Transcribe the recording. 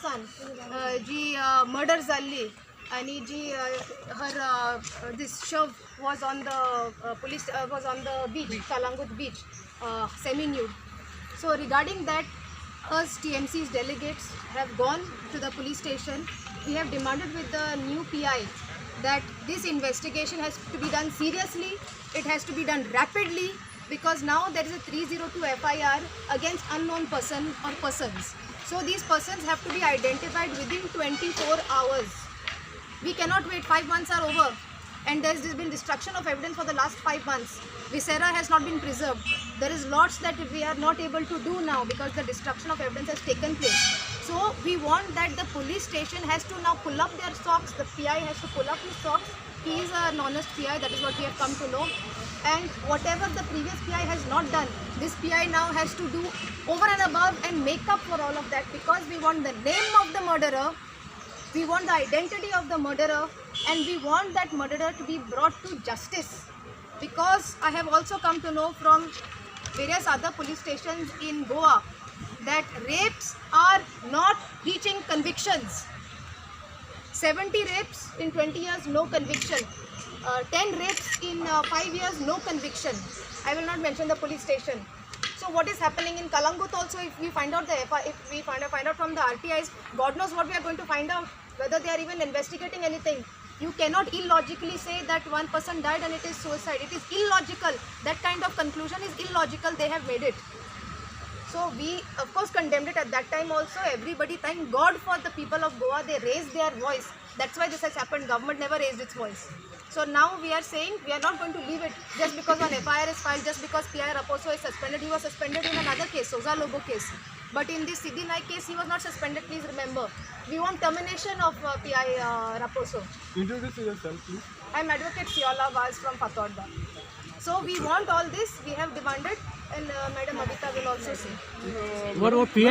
दिवसान जी murder जाल्ली आणि जी her this shove was on the police was on the beach, Kalangut beach, semi-nude. So regarding that, us TMC's delegates have gone to the police station. We have demanded with the new PI that this investigation has to be done seriously. It has to be done rapidly, because now there is a 302 FIR against unknown person or persons. So these persons have to be identified within 24 hours. We cannot wait. 5 months are over, and there's been destruction of evidence for the last 5 months. Viscera has not been preserved. There is lots that we are not able to do now because the destruction of evidence has taken place. So we want that the police station has to now pull up their socks. The PI has to pull up his socks. He is an honest PI. That is what we have come to know. And whatever the previous PI has not done, this PI now has to do over and above and make up for all of that, because we want the name of the murderer. We want the identity of the murderer, and we want that murderer to be brought to justice. Because I have also come to know from various other police stations in Goa that rapes are not reaching convictions. 70 rapes in 20 years, no conviction. 10 rapes in 5 years, no conviction. I will not mention the police station. So what is happening in Kalangut also, if we find out if we find out from the RTIs, God knows what we are going to find out, whether they are even investigating anything. You cannot illogically say that one person died and it is suicide. It is illogical. That kind of conclusion is illogical. They have made it. So we of course condemned it at that time also. Everybody, thank God for the people of Goa, they raised their voice. That's why this has happened. Government never raised its voice. So now we are saying we are not going to leave it just because one FIR is filed, just because PI Raposo is suspended. He was suspended in another case, Soza Lobo case. But in this Siddhi Naik case, he was not suspended, please remember. We want termination of PI Raposo. Introduce yourself, please. I am Advocate Siola Vaz from Fatorda. So we want all this, we have demanded, and Madam Abita will also say. What about PI?